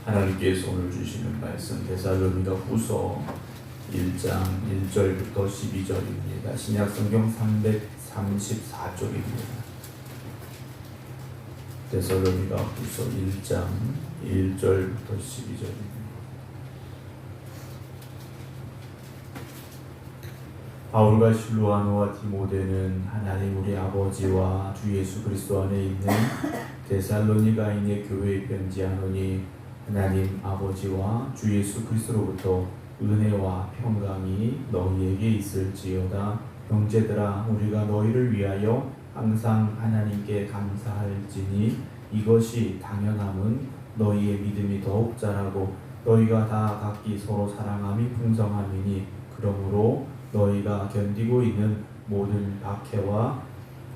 하나님께서 오늘 주시는 말씀 데살로니가 후서 1장 1절부터 12절입니다. 신약성경 334쪽입니다. 데살로니가 후서 1장 1절부터 12절입니다. 바울과 실로아노와 디모데는 하나님 우리 아버지와 주 예수 그리스도 안에 있는 데살로니가인의 교회에 편지하노니 하나님 아버지와 주 예수 그리스도로부터 은혜와 평강이 너희에게 있을지어다. 형제들아, 우리가 너희를 위하여 항상 하나님께 감사할지니 이것이 당연함은 너희의 믿음이 더욱 자라고 너희가 다 각기 서로 사랑함이 풍성함이니 그러므로 너희가 견디고 있는 모든 박해와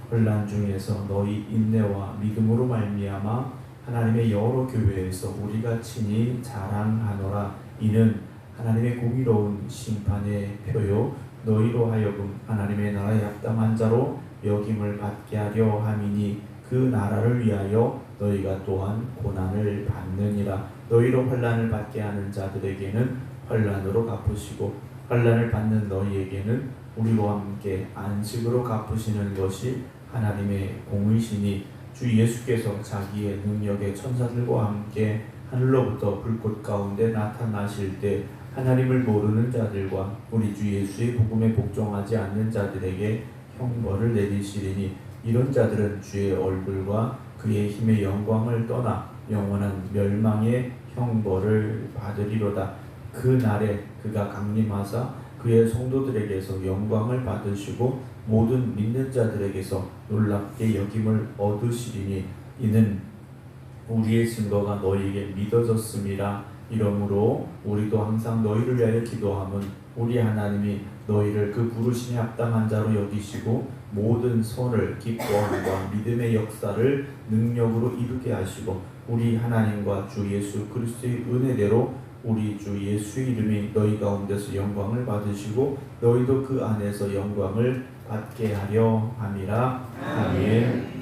혼란 중에서 너희 인내와 믿음으로 말미암아 하나님의 여러 교회에서 우리가 친히 자랑하노라. 이는 하나님의 공의로운 심판의 표요 너희로 하여금 하나님의 나라에 합당한 자로 여김을 받게 하려 함이니 그 나라를 위하여 너희가 또한 고난을 받느니라. 너희로 환난을 받게 하는 자들에게는 환난으로 갚으시고 환난을 받는 너희에게는 우리와 함께 안식으로 갚으시는 것이 하나님의 공의시니 주 예수께서 자기의 능력의 천사들과 함께 하늘로부터 불꽃 가운데 나타나실 때 하나님을 모르는 자들과 우리 주 예수의 복음에 복종하지 않는 자들에게 형벌을 내리시리니 이런 자들은 주의 얼굴과 그의 힘의 영광을 떠나 영원한 멸망의 형벌을 받으리로다. 그 날에 그가 강림하사 그의 성도들에게서 영광을 받으시고 모든 믿는 자들에게서 놀랍게 여김을 얻으시리니 이는 우리의 증거가 너희에게 믿어졌음이라. 이러므로 우리도 항상 너희를 위하여 기도함은 우리 하나님이 너희를 그 부르심에 합당한 자로 여기시고 모든 선을 기뻐함과 믿음의 역사를 능력으로 이루게 하시고 우리 하나님과 주 예수 그리스도의 은혜대로 우리 주 예수의 이름이 너희 가운데서 영광을 받으시고 너희도 그 안에서 영광을 받게 하려 함이라. 아멘.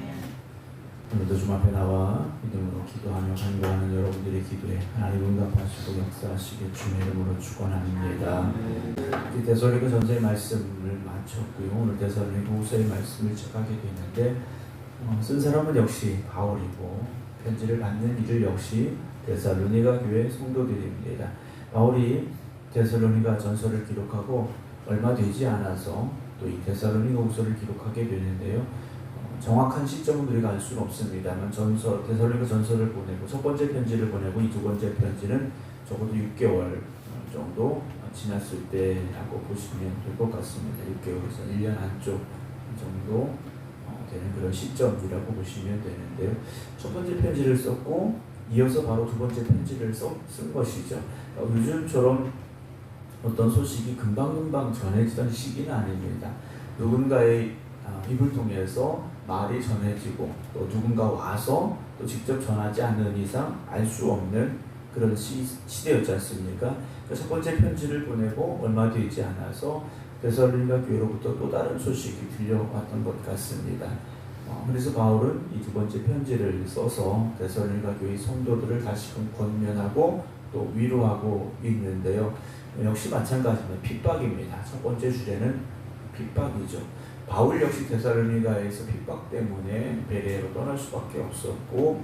오늘도 주 앞에 나와 믿음으로 기도하며 간구하는 여러분들의 기도에 하나님 응답하시고 역사하시길 주의 이름으로 축원합니다. 데살로니가 전서의 말씀을 마쳤고요. 오늘 데살로니가 후서의 말씀을 시작하게 되는데 쓴 사람은 역시 바울이고 편지를 받는 이들 역시 데살로니가 교회 성도들입니다. 바울이 데살로니가 전서를 기록하고 얼마 되지 않아서 또 이 데살로니가 후서를 기록하게 되는데요. 정확한 시점은 우리가 알 수는 없습니다만 데살로니가 전서를 보내고 첫 번째 편지를 보내고 이 두 번째 편지는 적어도 6개월 정도 지났을 때라고 보시면 될 것 같습니다. 6개월에서 1년 안쪽 정도 되는 그런 시점이라고 보시면 되는데요. 첫 번째 편지를 썼고 이어서 바로 두 번째 편지를 쓴 것이죠. 요즘처럼 어떤 소식이 금방금방 전해지던 시기는 아닙니다. 누군가의 입을 통해서 말이 전해지고 또 누군가 와서 또 직접 전하지 않는 이상 알 수 없는 그런 시대였지 않습니까? 첫 번째 편지를 보내고 얼마 되지 않아서 데살로니가 교회로부터 또 다른 소식이 들려왔던 것 같습니다. 그래서 바울은 이 두 번째 편지를 써서 데살로니가 교회 성도들을 다시금 권면하고 또 위로하고 있는데요. 역시 마찬가지입니다. 핍박입니다. 첫 번째 주제는 핍박이죠. 바울 역시 데살로니가에서 핍박 때문에 베레아로 떠날 수밖에 없었고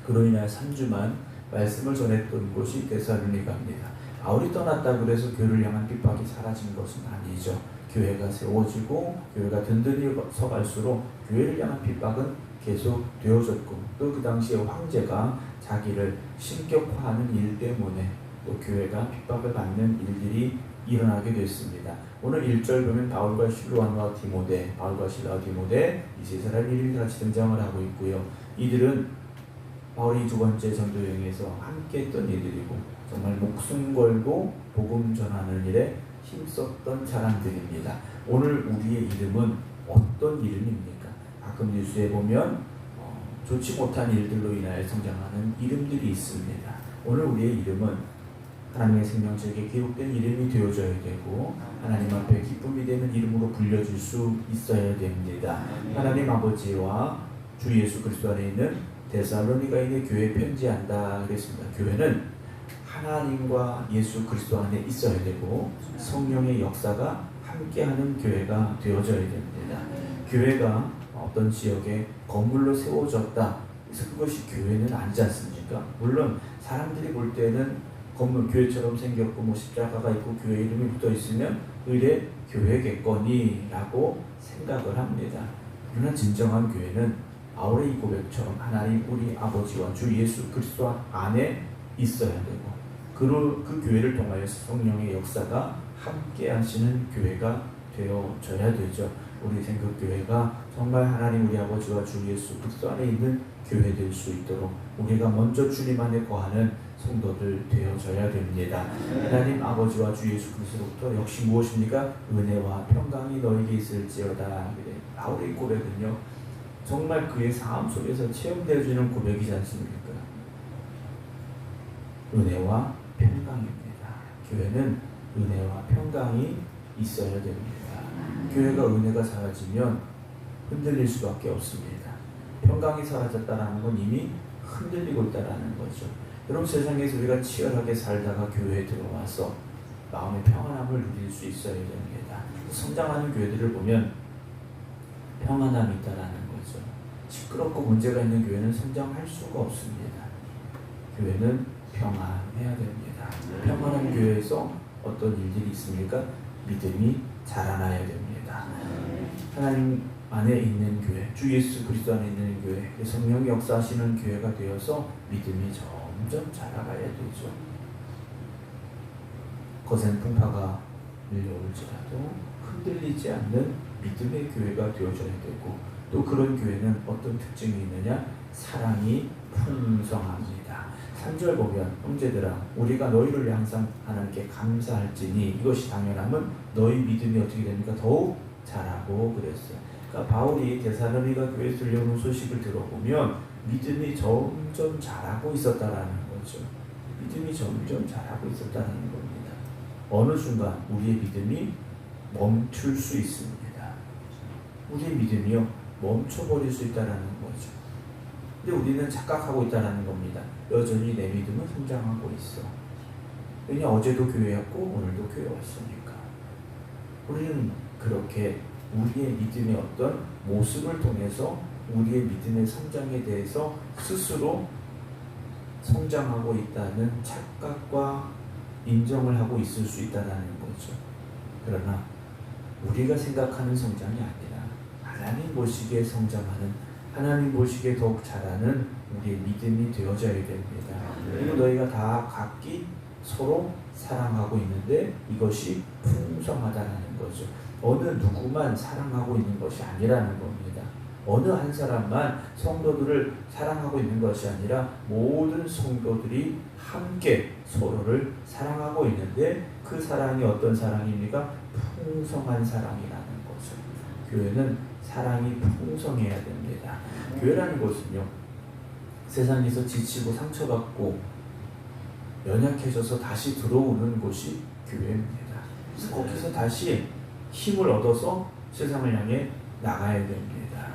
그로 인하여 3주만 말씀을 전했던 곳이 데살로니가입니다. 바울이 떠났다 그래서 교회를 향한 핍박이 사라진 것은 아니죠. 교회가 세워지고 교회가 든든히 서갈수록 교회를 향한 핍박은 계속 되어졌고 또 그 당시에 황제가 자기를 신격화하는 일 때문에 또 교회가 핍박을 받는 일들이 일어나게 됐습니다. 오늘 1절 보면 바울과 실로아노와 디모데, 바울과 실로아노와 디모데 이 세 사람 이름이 같이 등장을 하고 있고요. 이들은 바울이 두 번째 전도 여행에서 함께 했던 이들이고 정말 목숨 걸고 복음 전하는 일에 힘썼던 사람들입니다. 오늘 우리의 이름은 어떤 이름입니까? 가끔 뉴스에 보면 좋지 못한 일들로 인하여 성장하는 이름들이 있습니다. 오늘 우리의 이름은 하나님의 생명책에 기록된 이름이 되어져야 되고 하나님 앞에 기쁨이 되는 이름으로 불려질 수 있어야 됩니다. 하나님 아버지와 주 예수 그리스도 안에 있는 데살로니가인의 교회에 편지한다 그랬습니다. 교회는 하나님과 예수 그리스도 안에 있어야 되고 성령의 역사가 함께하는 교회가 되어져야 됩니다. 교회가 어떤 지역에 건물로 세워졌다. 그래서 그것이 교회는 아니지 않습니까? 물론 사람들이 볼 때는 건물 교회처럼 생겼고 뭐 십자가가 있고 교회 이름이 붙어 있으면 의례 교회겠거니라고 생각을 합니다. 그러나 진정한 교회는 아우레이 고백처럼 하나님 우리 아버지와 주 예수 그리스도 안에 있어야 되고 그 교회를 통하여 성령의 역사가 함께 하시는 교회가 되어져야 되죠. 우리 생각교회가 정말 하나님 우리 아버지와 주 예수 그리스도 안에 있는 교회 될 수 있도록 우리가 먼저 주님 안에 거하는 성도들 되어져야 됩니다. 하나님 아버지와 주 예수 그리스도로부터 역시 무엇입니까? 은혜와 평강이 너에게 있을지어다. 바울의 고백은요 정말 그의 삶 속에서 체험되어지는 고백이지 않습니까? 은혜와 평강입니다. 교회는 은혜와 평강이 있어야 됩니다. 교회가 은혜가 사라지면 흔들릴 수밖에 없습니다. 평강이 사라졌다는 건 이미 흔들리고 있다는 거죠. 여러분 세상에서 우리가 치열하게 살다가 교회에 들어와서 마음의 평안함을 누릴 수 있어야 됩니다. 성장하는 교회들을 보면 평안함이 있다는 거죠. 시끄럽고 문제가 있는 교회는 성장할 수가 없습니다. 교회는 평안해야 됩니다. 평안한 교회에서 어떤 일들이 있습니까? 믿음이 자라나야 됩니다. 하나님 안에 있는 교회, 주 예수 그리스도 안에 있는 교회, 성령이 역사하시는 교회가 되어서 믿음이 점점 자라가야 되죠. 거센 풍파가 밀려올지라도 흔들리지 않는 믿음의 교회가 되어져야 되고 또 그런 교회는 어떤 특징이 있느냐? 사랑이 풍성합니다. 3절 보면 형제들아 우리가 너희를 항상 하나님께 감사할지니 이것이 당연함은 너희 믿음이 어떻게 됩니까? 더욱 자라고 그랬어요. 그러니까 바울이 데살로니가 교회에 들려오는 소식을 들어보면 믿음이 점점 자라고 있었다라는 거죠. 믿음이 점점 자라고 있었다는 겁니다. 어느 순간 우리의 믿음이 멈출 수 있습니다. 우리의 믿음이요 멈춰버릴 수 있다는 거죠. 근데 우리는 착각하고 있다는 겁니다. 여전히 내 믿음은 성장하고 있어. 왜냐 어제도 교회였고 오늘도 교회 왔으니까. 우리는 그렇게 우리의 믿음의 어떤 모습을 통해서 우리의 믿음의 성장에 대해서 스스로 성장하고 있다는 착각과 인정을 하고 있을 수 있다는 거죠. 그러나 우리가 생각하는 성장이 아니라 하나님 보시기에 성장하는 하나님 보시기에 더욱 자라는 우리의 믿음이 되어져야 됩니다. 그리고 너희가 다 각기 서로 사랑하고 있는데 이것이 풍성하다는 거죠. 어느 누구만 사랑하고 있는 것이 아니라는 겁니다. 어느 한 사람만 성도들을 사랑하고 있는 것이 아니라 모든 성도들이 함께 서로를 사랑하고 있는데 그 사랑이 어떤 사랑입니까? 풍성한 사랑이라는 거죠. 교회는 사랑이 풍성해야 됩니다. 교회라는 것은요 세상에서 지치고 상처받고 연약해져서 다시 들어오는 곳이 교회입니다. 그래서 거기서 다시 힘을 얻어서 세상을 향해 나가야 됩니다.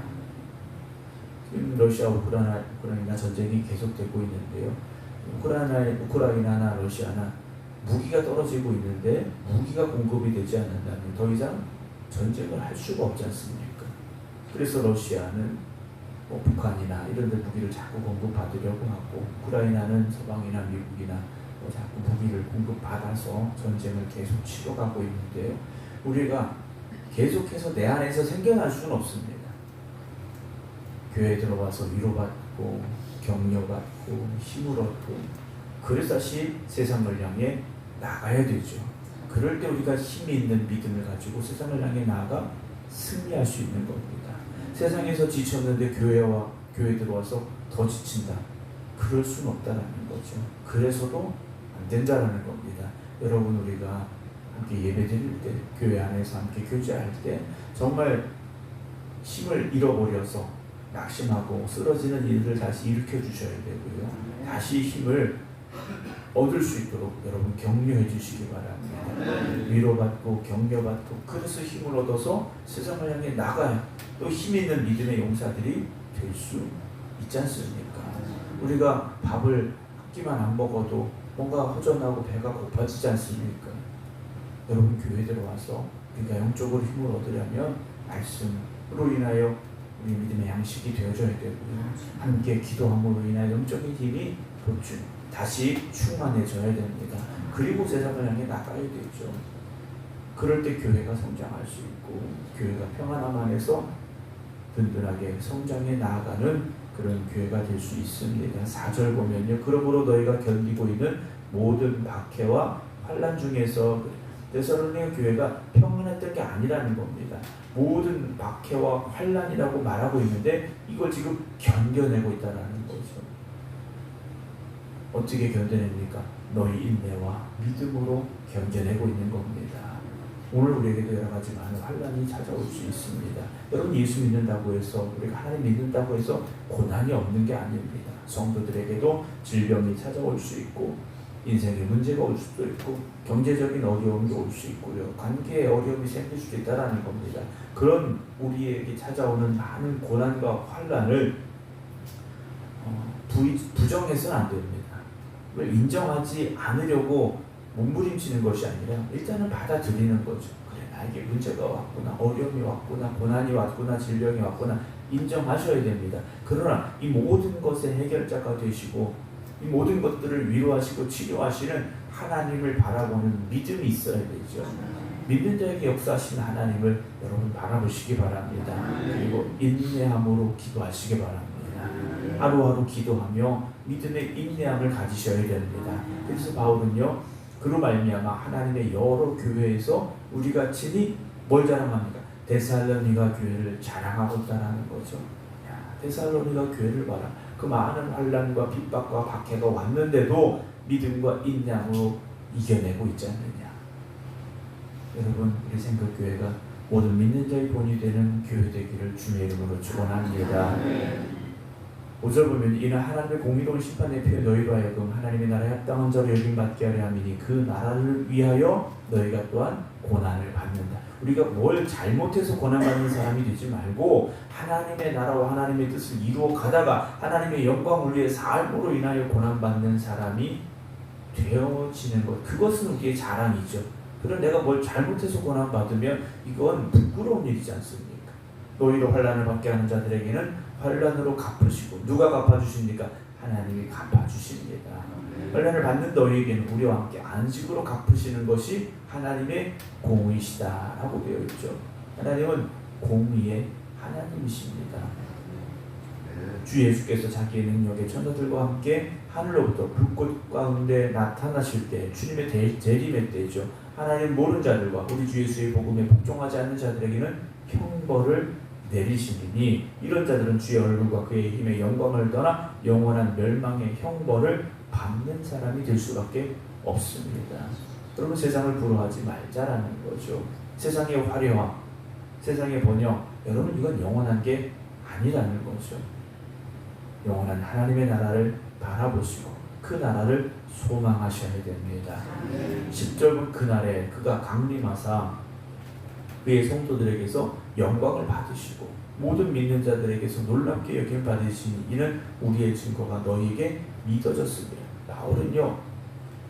지금 러시아 우크라이나 전쟁이 계속되고 있는데요. 우크라이나나 러시아나 무기가 떨어지고 있는데 무기가 공급이 되지 않는다면 더 이상 전쟁을 할 수가 없지 않습니까? 그래서 러시아는 북한이나 이런 데 무기를 자꾸 공급받으려고 하고 우크라이나는 서방이나 미국이나 자꾸 무기를 공급받아서 전쟁을 계속 치러가고 있는데요. 우리가 계속해서 내 안에서 생겨날 수는 없습니다. 교회에 들어와서 위로받고 격려받고 힘을 얻고 그래서 다시 세상을 향해 나가야 되죠. 그럴 때 우리가 힘이 있는 믿음을 가지고 세상을 향해 나아가 승리할 수 있는 겁니다. 세상에서 지쳤는데 교회에 들어와서 더 지친다. 그럴 수는 없다는 거죠. 그래서도 안 된다는 겁니다. 여러분 우리가 함께 예배드릴 때 교회 안에서 함께 교제할 때 정말 힘을 잃어버려서 낙심하고 쓰러지는 일을 다시 일으켜 주셔야 되고요. 다시 힘을 얻을 수 있도록 여러분 격려해 주시기 바랍니다. 위로받고 격려받고 그래서 힘을 얻어서 세상을 향해 나가야 또 힘 있는 믿음의 용사들이 될 수 있지 않습니까? 우리가 밥을 한 끼만 안 먹어도 뭔가 허전하고 배가 고파지지 않습니까? 여러분, 교회 들어와서 우리가 영적으로 힘을 얻으려면 말씀으로 인하여 우리 믿음의 양식이 되어져야 되고요. 함께 기도함으로 인하여 영적인 힘이 다시 충만해져야 됩니다. 그리고 세상을 향해 나가야 되죠. 그럴 때 교회가 성장할 수 있고 교회가 평안함 안에서 든든하게 성장해 나아가는 그런 교회가 될 수 있습니다. 4절 보면요. 그러므로 너희가 견디고 있는 모든 박해와 환난 중에서 데살로니가 교회가 평안했던 게 아니라는 겁니다. 모든 박해와 환난이라고 말하고 있는데 이걸 지금 견뎌내고 있다는 거죠. 어떻게 견뎌냅니까? 너희 인내와 믿음으로 견뎌내고 있는 겁니다. 오늘 우리에게도 여러 가지 많은 환난이 찾아올 수 있습니다. 여러분, 예수 믿는다고 해서 우리가 하나님 믿는다고 해서 고난이 없는 게 아닙니다. 성도들에게도 질병이 찾아올 수 있고 인생에 문제가 올 수도 있고 경제적인 어려움도 올 수 있고요. 관계에 어려움이 생길 수도 있다는 겁니다. 그런 우리에게 찾아오는 많은 고난과 환난을 부정해서는 안 됩니다. 그걸 인정하지 않으려고 몸부림치는 것이 아니라 일단은 받아들이는 거죠. 그래, 나에게 문제가 왔구나, 어려움이 왔구나, 고난이 왔구나, 질병이 왔구나 인정하셔야 됩니다. 그러나 이 모든 것의 해결자가 되시고 이 모든 것들을 위로하시고 치료하시는 하나님을 바라보는 믿음이 있어야 되죠. 믿는 자에게 역사하시는 하나님을 여러분 바라보시기 바랍니다. 그리고 인내함으로 기도하시기 바랍니다. 하루하루 기도하며 믿음의 인내함을 가지셔야 됩니다. 그래서 바울은요, 그로 말미암아 하나님의 여러 교회에서 우리가 친히 뭘 자랑합니까? 데살로니가 교회를 자랑하고 있다는 거죠. 야, 데살로니가 교회를 봐라. 그 많은 환난과 핍박과 박해가 왔는데도 믿음과 인내함으로 이겨내고 있지 않느냐. 여러분, 우리 생각교회가 모든 믿는 자의 본이 되는 교회 되기를 주의 이름으로 축원합니다. 5절 보면 이는 하나님의 공의로운 심판의 표에 너희로 하여금 하나님의 나라에 합당한 자로 여김받게 하려 함이니 그 나라를 위하여 너희가 또한 고난을 받는다. 우리가 뭘 잘못해서 고난받는 사람이 되지 말고 하나님의 나라와 하나님의 뜻을 이루어 가다가 하나님의 영광을 위해 삶으로 인하여 고난받는 사람이 되어지는 것, 그것은 우리의 자랑이죠. 그럼 내가 뭘 잘못해서 고난받으면 이건 부끄러운 일이지 않습니까? 너희로 환난을 받게 하는 자들에게는 환난으로 갚으시고, 누가 갚아주십니까? 하나님이 갚아주십니다. 환난을 받는 너희에게는 우리와 함께 안식으로 갚으시는 것이 하나님의 공의시다라고 되어 있죠. 하나님은 공의의 하나님이십니다. 주 예수께서 자기의 능력의 천사들과 함께 하늘로부터 불꽃 가운데 나타나실 때, 주님의 재림의 때죠. 하나님 모르는 자들과 우리 주 예수의 복음에 복종하지 않는 자들에게는 형벌을 내리시니 이런 자들은 주의 얼굴과 그의 힘의 영광을 떠나 영원한 멸망의 형벌을 받는 사람이 될 수밖에 없습니다. 여러분, 세상을 부러워하지 말자라는 거죠. 세상의 화려함, 세상의 번영, 여러분 이건 영원한 게 아니라는 거죠. 영원한 하나님의 나라를 바라보시고 그 나라를 소망하셔야 됩니다. 10절 그날에 그가 강림하사 그의 성도들에게서 영광을 받으시고 모든 믿는 자들에게서 놀랍게 여김 받으시니 이는 우리의 증거가 너희에게 믿어졌습니다. 바울은요,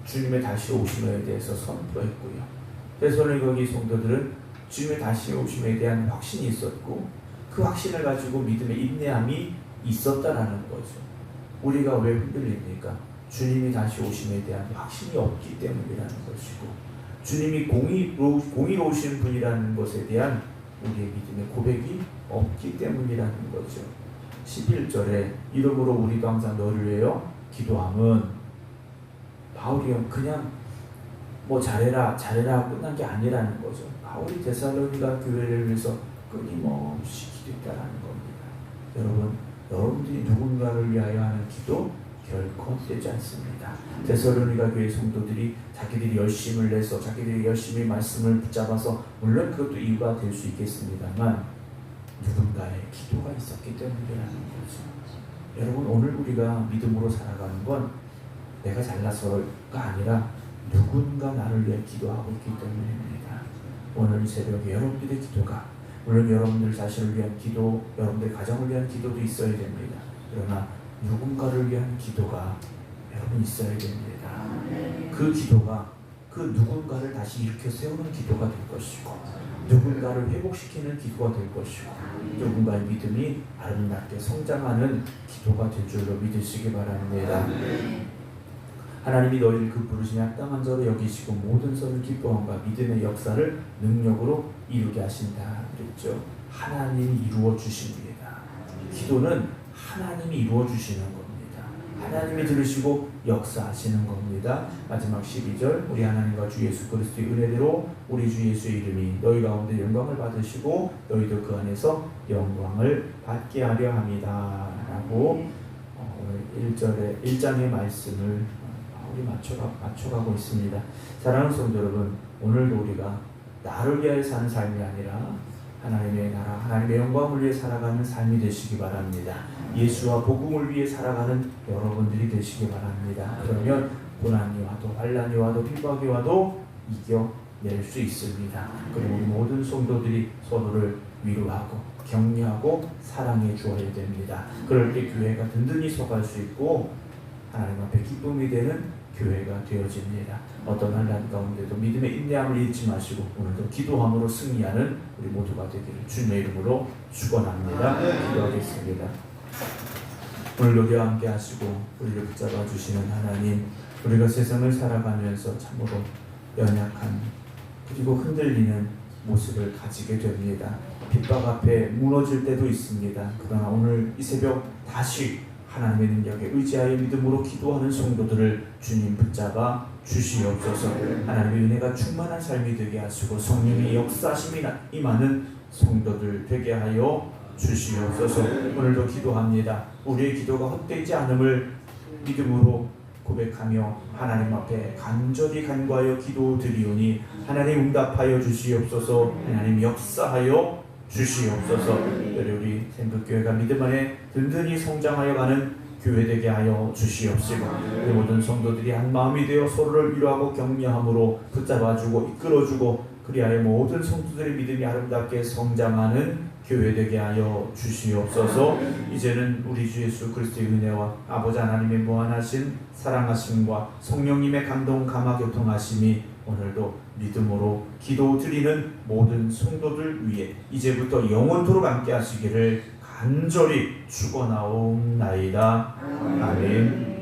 주님의 다시 오심에 대해서 선포했고요. 데살로니가 성도들은 주님의 다시 오심에 대한 확신이 있었고 그 확신을 가지고 믿음의 인내함이 있었다라는 거죠. 우리가 왜 흔들립니까? 주님이 다시 오심에 대한 확신이 없기 때문이라는 것이고 주님이 공의로우신 분이라는 것에 대한 우리의 믿음의 고백이 없기 때문이라는 거죠. 11절에 이러므로 우리도 항상 너를 위하여 기도함은 바울이 그냥 뭐 잘해라 끝난 게 아니라는 거죠. 바울이 데살로니가 교회를 위해서 끊임없이 기도했다는 겁니다. 여러분들이 누군가를 위하여 하는 기도 결코 헛되지 않습니다. 데살로니가 교회 성도들이 자기들이 열심을 내서 자기들이 열심히 말씀을 붙잡아서 물론 그것도 이유가 될 수 있겠습니다만 누군가의 기도가 있었기 때문이라는 거죠. 여러분, 오늘 우리가 믿음으로 살아가는 건 내가 잘나서가 아니라 누군가 나를 위해 기도하고 있기 때문입니다. 오늘 새벽에 여러분들의 기도가 물론 여러분들 자신을 위한 기도, 여러분들 가정을 위한 기도도 있어야 됩니다. 그러나 누군가를 위한 기도가 여러분 있어야 됩니다. 그 기도가 그 누군가를 다시 일으켜 세우는 기도가 될 것이고, 누군가를 회복시키는 기도가 될 것이고, 누군가의 믿음이 아름답게 성장하는 기도가 될 줄로 믿으시기 바랍니다. 하나님이 너희를 그 부르심에 합당한 자로 여기시고 모든 선을 기뻐함과 믿음의 역사를 능력으로 이루게 하신다 그랬죠. 하나님이 이루어 주십니다. 기도는 하나님이 이루어 주시는 겁니다. 하나님이 들으시고 역사하시는 겁니다. 마지막 12절, 우리 하나님과 주 예수 그리스도의 은혜대로 우리 주 예수의 이름이 너희 가운데 영광을 받으시고 너희도 그 안에서 영광을 받게 하려 합니다 라고 오늘 1장의 말씀을 우리 맞춰가고 있습니다. 사랑하는 성도 여러분, 오늘도 우리가 나를 위하여 사는 삶이 아니라 하나님의 나라, 하나님의 영광을 위해 살아가는 삶이 되시기 바랍니다. 예수와 복음을 위해 살아가는 여러분들이 되시기 바랍니다. 그러면 고난이 와도 환난이 와도 핍박이 와도 이겨낼 수 있습니다. 그리고 우리 모든 성도들이 서로를 위로하고 격려하고 사랑해 주어야 됩니다. 그럴 때 교회가 든든히 서갈 수 있고 하나님 앞에 기쁨이 되는 교회가 되어집니다. 어떤 환난 가운데도 믿음의 인내함을 잃지 마시고 오늘도 기도함으로 승리하는 우리 모두가 되기를 주님의 이름으로 축원합니다. 기도하겠습니다. 오늘도 우리와 함께 하시고 우리를 붙잡아 주시는 하나님, 우리가 세상을 살아가면서 참으로 연약한 그리고 흔들리는 모습을 가지게 됩니다. 핍박 앞에 무너질 때도 있습니다. 그러나 오늘 이 새벽 다시 하나님의 능력에 의지하여 믿음으로 기도하는 성도들을 주님 붙잡아 주시옵소서. 하나님의 은혜가 충만한 삶이 되게 하시고 성령의 역사심이 임하는 성도들 되게 하여 주시옵소서. 오늘도 기도합니다. 우리의 기도가 헛되지 않음을 믿음으로 고백하며 하나님 앞에 간절히 간구하여 기도드리오니 하나님 응답하여 주시옵소서. 하나님 역사하여 주시옵소서. 우리 생각교회가 믿음 안에 든든히 성장하여 가는 교회 되게 하여 주시옵시고 우리 모든 성도들이 한 마음이 되어 서로를 위로하고 격려함으로 붙잡아주고 이끌어주고 그리하여 모든 성도들의 믿음이 아름답게 성장하는 교회 되게 하여 주시옵소서. 이제는 우리 주 예수 그리스도의 은혜와 아버지 하나님의 무한하신 사랑하심과 성령님의 감동 감화 교통하심이 오늘도 믿음으로 기도드리는 모든 성도들 위해 이제부터 영원토록 함께 하시기를 간절히 축원하옵나이다. 아멘.